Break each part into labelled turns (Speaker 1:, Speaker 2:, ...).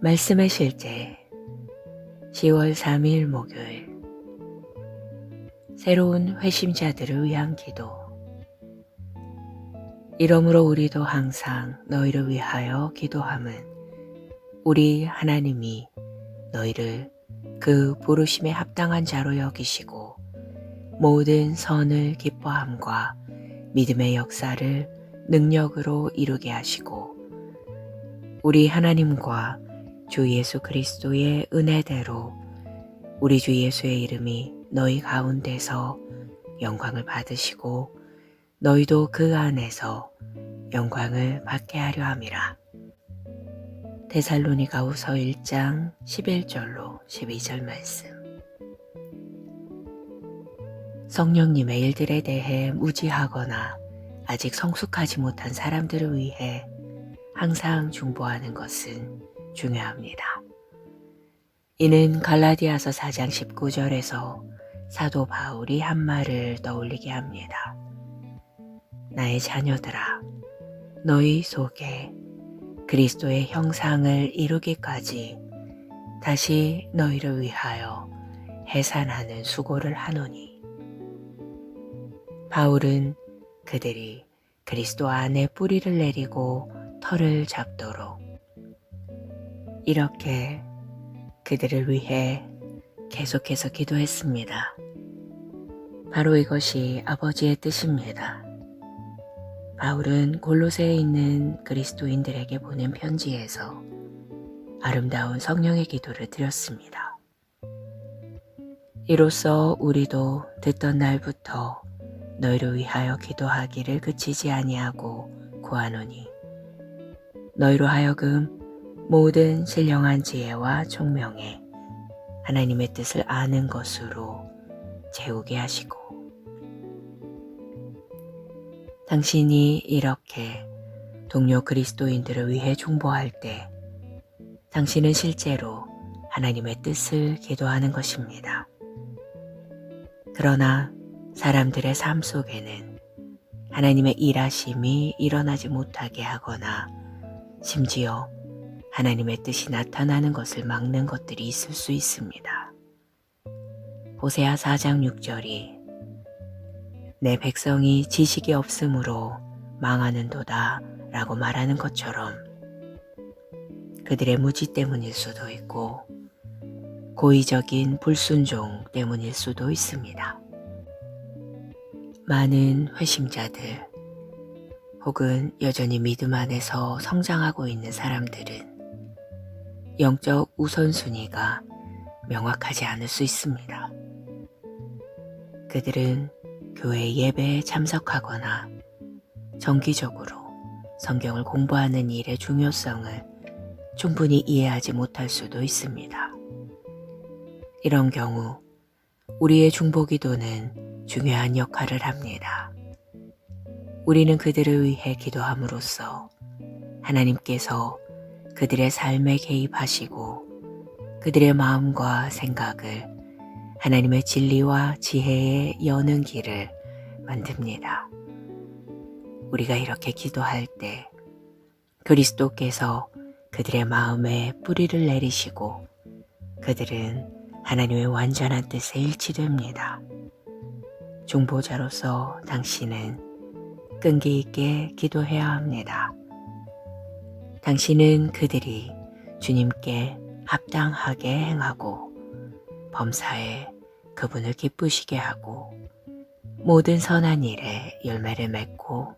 Speaker 1: 말씀의 실제 10월 3일 목요일 새로운 회심자들을 위한 기도. 이러므로 우리도 항상 너희를 위하여 기도함은 우리 하나님이 너희를 그 부르심에 합당한 자로 여기시고 모든 선을 기뻐함과 믿음의 역사를 능력으로 이루게 하시고 우리 하나님과 주 예수 그리스도의 은혜대로 우리 주 예수의 이름이 너희 가운데서 영광을 받으시고 너희도 그 안에서 영광을 받게 하려 함이라. 데살로니가후서 1장 11절로 12절 말씀. 성령님의 일들에 대해 무지하거나 아직 성숙하지 못한 사람들을 위해 항상 중보하는 것은 중요합니다. 이는 갈라디아서 4장 19절에서 사도 바울이 한 말을 떠올리게 합니다. 나의 자녀들아, 너희 속에 그리스도의 형상을 이루기까지 다시 너희를 위하여 해산하는 수고를 하노니. 바울은 그들이 그리스도 안에 뿌리를 내리고 터를 잡도록 이렇게 그들을 위해 계속해서 기도했습니다. 바로 이것이 아버지의 뜻입니다. 바울은 골로새에 있는 그리스도인들에게 보낸 편지에서 아름다운 성령의 기도를 드렸습니다. 이로써 우리도 듣던 날부터 너희를 위하여 기도하기를 그치지 아니하고 구하노니 너희로 하여금 모든 신령한 지혜와 총명에 하나님의 뜻을 아는 것으로 채우게 하시고 당신이 이렇게 동료 그리스도인들을 위해 중보할 때 당신은 실제로 하나님의 뜻을 기도하는 것입니다. 그러나 사람들의 삶 속에는 하나님의 일하심이 일어나지 못하게 하거나 심지어 하나님의 뜻이 나타나는 것을 막는 것들이 있을 수 있습니다. 호세아 4장 6절이 내 백성이 지식이 없으므로 망하는도다 라고 말하는 것처럼 그들의 무지 때문일 수도 있고 고의적인 불순종 때문일 수도 있습니다. 많은 회심자들 혹은 여전히 믿음 안에서 성장하고 있는 사람들은 영적 우선순위가 명확하지 않을 수 있습니다. 그들은 교회 예배에 참석하거나 정기적으로 성경을 공부하는 일의 중요성을 충분히 이해하지 못할 수도 있습니다. 이런 경우 우리의 중보기도는 중요한 역할을 합니다. 우리는 그들을 위해 기도함으로써 하나님께서 그들의 삶에 개입하시고 그들의 마음과 생각을 하나님의 진리와 지혜에 여는 길을 만듭니다. 우리가 이렇게 기도할 때 그리스도께서 그들의 마음에 뿌리를 내리시고 그들은 하나님의 완전한 뜻에 일치됩니다. 중보자로서 당신은 끈기 있게 기도해야 합니다. 당신은 그들이 주님께 합당하게 행하고 범사에 그분을 기쁘시게 하고 모든 선한 일에 열매를 맺고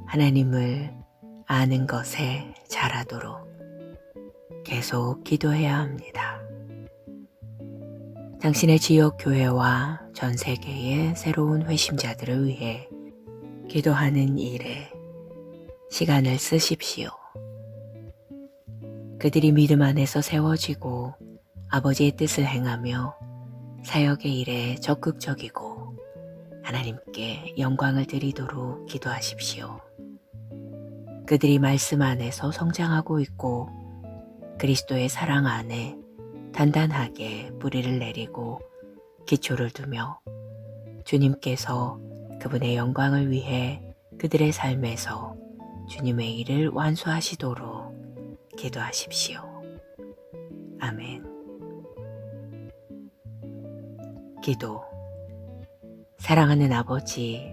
Speaker 1: 하나님을 아는 것에 자라도록 계속 기도해야 합니다. 당신의 지역 교회와 전 세계의 새로운 회심자들을 위해 기도하는 일에 시간을 쓰십시오. 그들이 믿음 안에서 세워지고 아버지의 뜻을 행하며 사역의 일에 적극적이고 하나님께 영광을 드리도록 기도하십시오. 그들이 말씀 안에서 성장하고 있고 그리스도의 사랑 안에 단단하게 뿌리를 내리고 기초를 두며 주님께서 그분의 영광을 위해 그들의 삶에서 주님의 일을 완수하시도록 기도하십시오. 아멘. 기도. 사랑하는 아버지,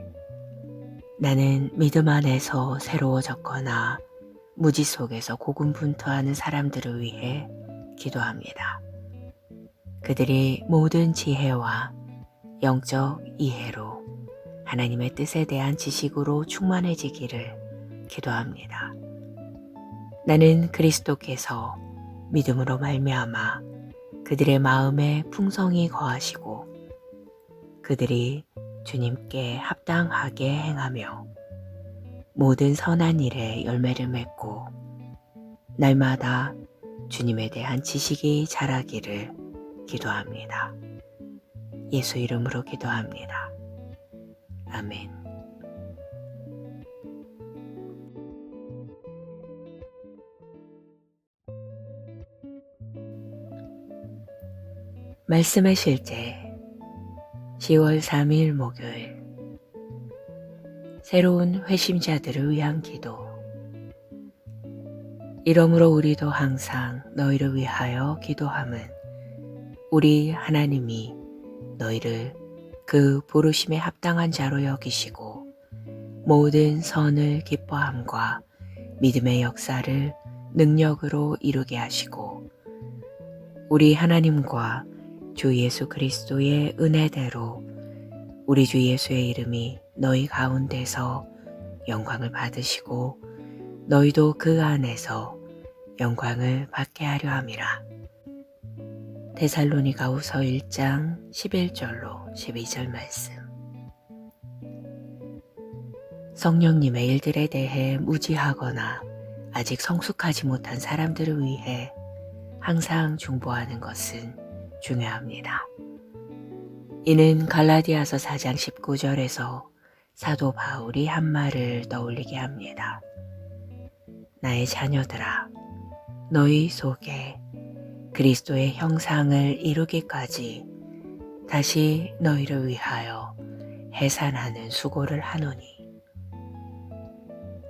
Speaker 1: 나는 믿음 안에서 새로워졌거나 무지 속에서 고군분투하는 사람들을 위해 기도합니다. 그들이 모든 지혜와 영적 이해로 하나님의 뜻에 대한 지식으로 충만해지기를 기도합니다. 나는 그리스도께서 믿음으로 말미암아 그들의 마음에 풍성히 거하시고 그들이 주님께 합당하게 행하며 모든 선한 일에 열매를 맺고 날마다 주님에 대한 지식이 자라기를 기도합니다. 예수 이름으로 기도합니다. 아멘. 말씀의 실제 10월 3일 목요일. 새로운 회심자들을 위한 기도. 이러므로 우리도 항상 너희를 위하여 기도함은 우리 하나님이 너희를 그 부르심에 합당한 자로 여기시고 모든 선을 기뻐함과 믿음의 역사를 능력으로 이루게 하시고 우리 하나님과 주 예수 그리스도의 은혜대로 우리 주 예수의 이름이 너희 가운데서 영광을 받으시고 너희도 그 안에서 영광을 받게 하려 함이라. 데살로니가후서 1장 11절로 12절 말씀. 성령님의 일들에 대해 무지하거나 아직 성숙하지 못한 사람들을 위해 항상 중보하는 것은 중요합니다. 이는 갈라디아서 4장 19절에서 사도 바울이 한 말을 떠올리게 합니다. 나의 자녀들아, 너희 속에 그리스도의 형상을 이루기까지 다시 너희를 위하여 해산하는 수고를 하노니.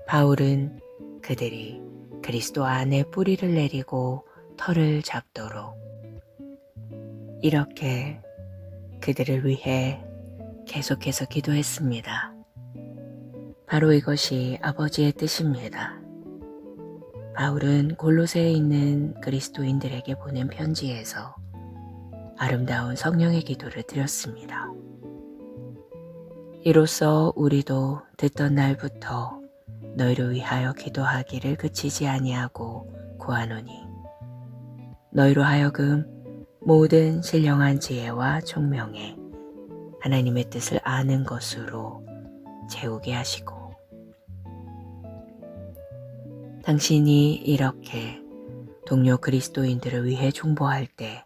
Speaker 1: 바울은 그들이 그리스도 안에 뿌리를 내리고 터를 잡도록 이렇게 그들을 위해 계속해서 기도했습니다. 바로 이것이 아버지의 뜻입니다. 바울은 골로새에 있는 그리스도인들에게 보낸 편지에서 아름다운 성령의 기도를 드렸습니다. 이로써 우리도 듣던 날부터 너희를 위하여 기도하기를 그치지 아니하고 구하노니 너희로 하여금 모든 신령한 지혜와 총명에 하나님의 뜻을 아는 것으로 채우게 하시고 당신이 이렇게 동료 그리스도인들을 위해 중보할 때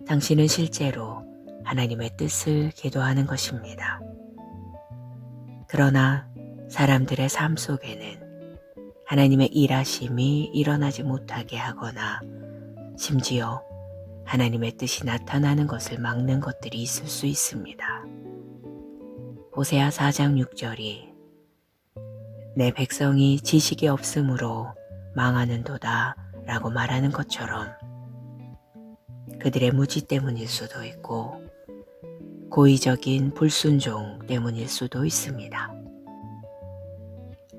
Speaker 1: 당신은 실제로 하나님의 뜻을 기도하는 것입니다. 그러나 사람들의 삶 속에는 하나님의 일하심이 일어나지 못하게 하거나 심지어 하나님의 뜻이 나타나는 것을 막는 것들이 있을 수 있습니다. 호세아 4장 6절이 내 백성이 지식이 없으므로 망하는도다 라고 말하는 것처럼 그들의 무지 때문일 수도 있고 고의적인 불순종 때문일 수도 있습니다.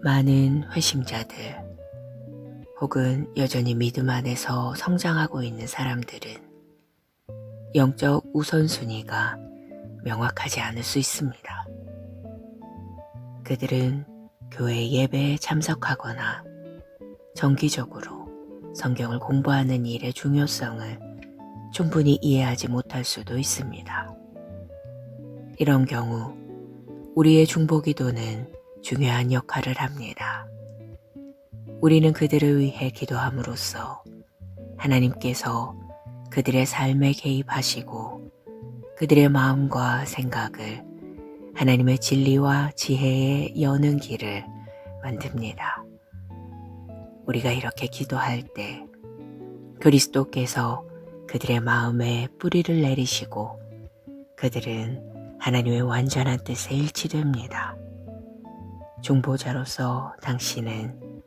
Speaker 1: 많은 회심자들 혹은 여전히 믿음 안에서 성장하고 있는 사람들은 영적 우선순위가 명확하지 않을 수 있습니다. 그들은 교회 예배에 참석하거나 정기적으로 성경을 공부하는 일의 중요성을 충분히 이해하지 못할 수도 있습니다. 이런 경우 우리의 중보기도는 중요한 역할을 합니다. 우리는 그들을 위해 기도함으로써 하나님께서 그들의 삶에 개입하시고 그들의 마음과 생각을 하나님의 진리와 지혜에 여는 길을 만듭니다. 우리가 이렇게 기도할 때 그리스도께서 그들의 마음에 뿌리를 내리시고 그들은 하나님의 완전한 뜻에 일치됩니다. 중보자로서 당신은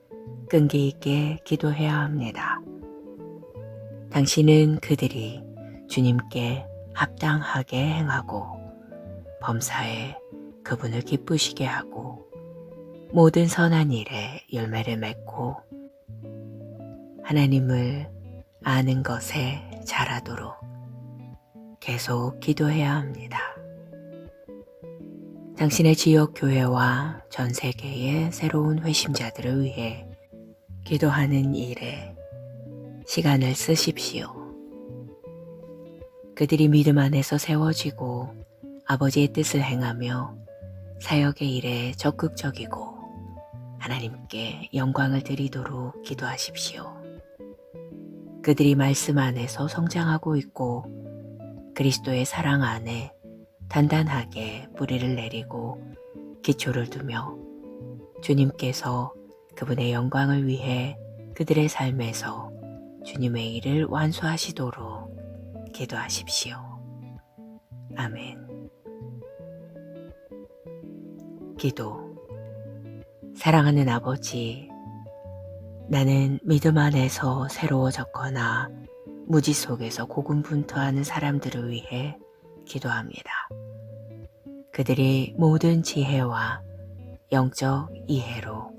Speaker 1: 끈기 있게 기도해야 합니다. 당신은 그들이 주님께 합당하게 행하고 범사에 그분을 기쁘시게 하고 모든 선한 일에 열매를 맺고 하나님을 아는 것에 자라도록 계속 기도해야 합니다. 당신의 지역 교회와 전 세계의 새로운 회심자들을 위해 기도하는 일에 시간을 쓰십시오. 그들이 믿음 안에서 세워지고 아버지의 뜻을 행하며 사역의 일에 적극적이고 하나님께 영광을 드리도록 기도하십시오. 그들이 말씀 안에서 성장하고 있고 그리스도의 사랑 안에 단단하게 뿌리를 내리고 기초를 두며 주님께서 그분의 영광을 위해 그들의 삶에서 주님의 일을 완수하시도록 기도하십시오. 아멘. 기도. 사랑하는 아버지, 나는 믿음 안에서 새로워졌거나 무지 속에서 고군분투하는 사람들을 위해 기도합니다. 그들이 모든 지혜와 영적 이해로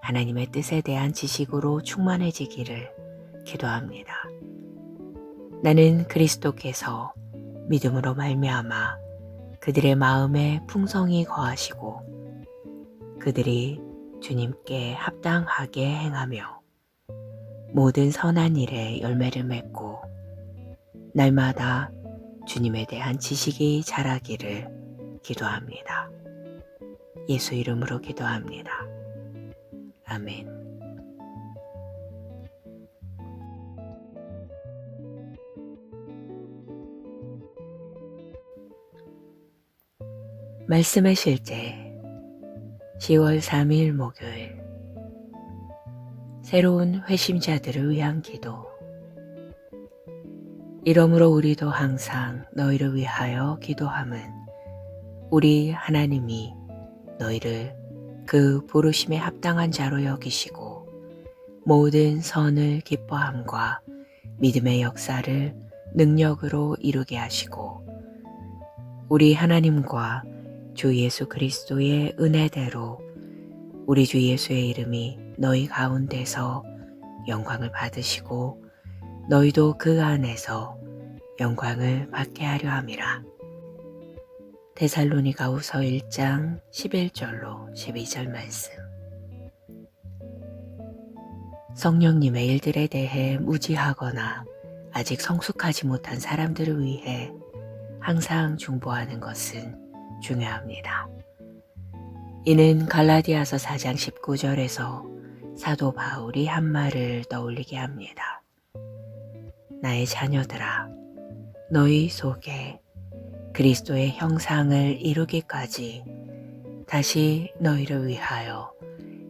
Speaker 1: 하나님의 뜻에 대한 지식으로 충만해지기를 기도합니다. 나는 그리스도께서 믿음으로 말미암아 그들의 마음에 풍성히 거하시고 그들이 주님께 합당하게 행하며 모든 선한 일에 열매를 맺고 날마다 주님에 대한 지식이 자라기를 기도합니다. 예수 이름으로 기도합니다. 아멘. 말씀의 실제 10월 3일 목요일 새로운 회심자들을 위한 기도. 이러므로 우리도 항상 너희를 위하여 기도함은 우리 하나님이 너희를 그 부르심에 합당한 자로 여기시고 모든 선을 기뻐함과 믿음의 역사를 능력으로 이루게 하시고 우리 하나님과 주 예수 그리스도의 은혜대로 우리 주 예수의 이름이 너희 가운데서 영광을 받으시고 너희도 그 안에서 영광을 받게 하려 함이라. 데살로니가후서 1장 11절로 12절 말씀. 성령님의 일들에 대해 무지하거나 아직 성숙하지 못한 사람들을 위해 항상 중보하는 것은 중요합니다. 이는 갈라디아서 4장 19절에서 사도 바울이 한 말을 떠올리게 합니다. 나의 자녀들아, 너희 속에 그리스도의 형상을 이루기까지 다시 너희를 위하여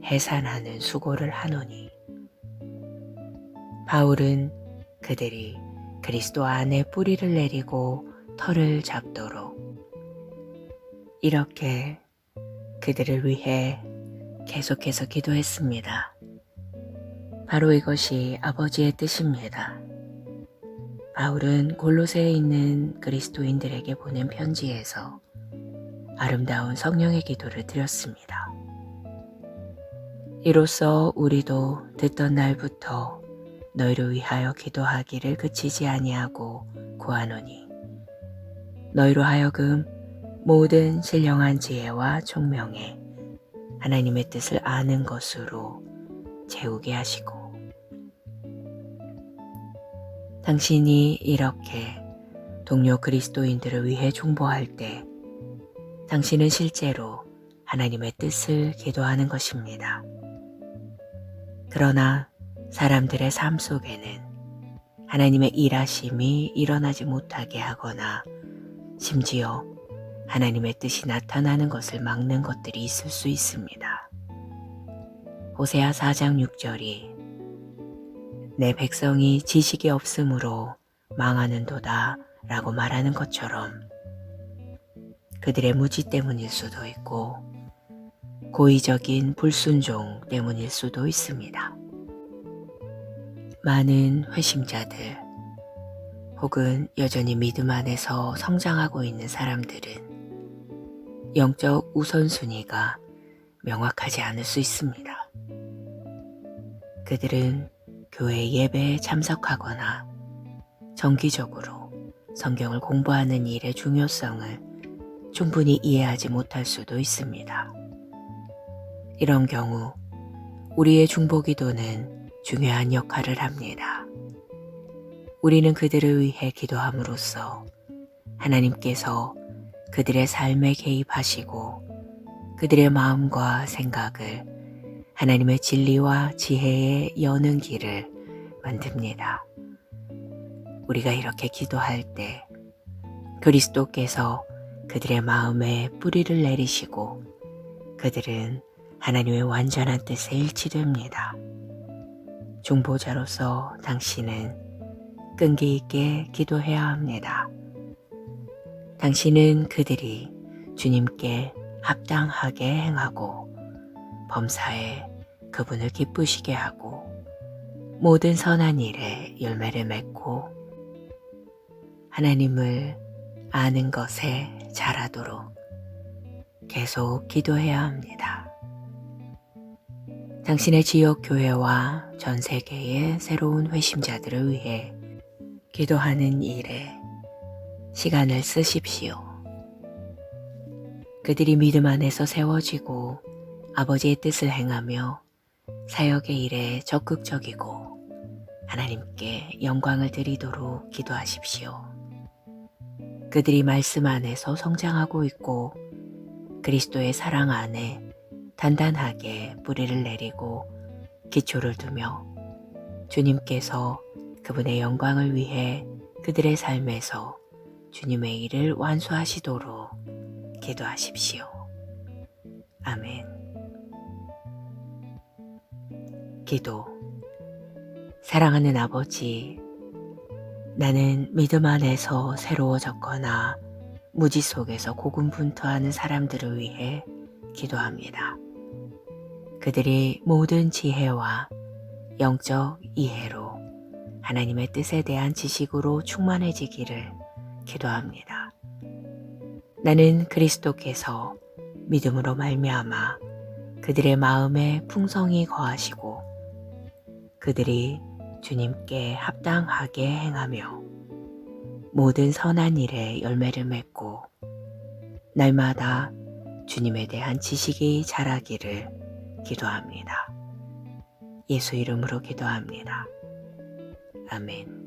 Speaker 1: 해산하는 수고를 하노니. 바울은 그들이 그리스도 안에 뿌리를 내리고 털을 잡도록 이렇게 그들을 위해 계속해서 기도했습니다. 바로 이것이 아버지의 뜻입니다. 바울은 골로새에 있는 그리스도인들에게 보낸 편지에서 아름다운 성령의 기도를 드렸습니다. 이로써 우리도 듣던 날부터 너희를 위하여 기도하기를 그치지 아니하고 구하노니 너희로 하여금 모든 신령한 지혜와 총명에 하나님의 뜻을 아는 것으로 채우게 하시고 당신이 이렇게 동료 그리스도인들을 위해 중보할 때 당신은 실제로 하나님의 뜻을 기도하는 것입니다. 그러나 사람들의 삶 속에는 하나님의 일하심이 일어나지 못하게 하거나 심지어 하나님의 뜻이 나타나는 것을 막는 것들이 있을 수 있습니다. 호세아 4장 6절이 내 백성이 지식이 없으므로 망하는도다 라고 말하는 것처럼 그들의 무지 때문일 수도 있고 고의적인 불순종 때문일 수도 있습니다. 많은 회심자들 혹은 여전히 믿음 안에서 성장하고 있는 사람들은 영적 우선순위가 명확하지 않을 수 있습니다. 그들은 교회 예배에 참석하거나 정기적으로 성경을 공부하는 일의 중요성을 충분히 이해하지 못할 수도 있습니다. 이런 경우 우리의 중보기도는 중요한 역할을 합니다. 우리는 그들을 위해 기도함으로써 하나님께서 그들의 삶에 개입하시고 그들의 마음과 생각을 하나님의 진리와 지혜에 여는 길을 만듭니다. 우리가 이렇게 기도할 때 그리스도께서 그들의 마음에 뿌리를 내리시고 그들은 하나님의 완전한 뜻에 일치됩니다. 중보자로서 당신은 끈기 있게 기도해야 합니다. 당신은 그들이 주님께 합당하게 행하고 범사에 그분을 기쁘시게 하고 모든 선한 일에 열매를 맺고 하나님을 아는 것에 자라도록 계속 기도해야 합니다. 당신의 지역 교회와 전 세계의 새로운 회심자들을 위해 기도하는 일에 시간을 쓰십시오. 그들이 믿음 안에서 세워지고 아버지의 뜻을 행하며 사역의 일에 적극적이고 하나님께 영광을 드리도록 기도하십시오. 그들이 말씀 안에서 성장하고 있고 그리스도의 사랑 안에 단단하게 뿌리를 내리고 기초를 두며 주님께서 그분의 영광을 위해 그들의 삶에서 주님의 일을 완수하시도록 기도하십시오. 아멘. 기도. 사랑하는 아버지, 나는 믿음 안에서 새로워졌거나 무지 속에서 고군분투하는 사람들을 위해 기도합니다. 그들이 모든 지혜와 영적 이해로 하나님의 뜻에 대한 지식으로 충만해지기를 기도합니다. 나는 그리스도께서 믿음으로 말미암아 그들의 마음에 풍성히 거하시고 그들이 주님께 합당하게 행하며 모든 선한 일에 열매를 맺고 날마다 주님에 대한 지식이 자라기를 기도합니다. 예수 이름으로 기도합니다. 아멘.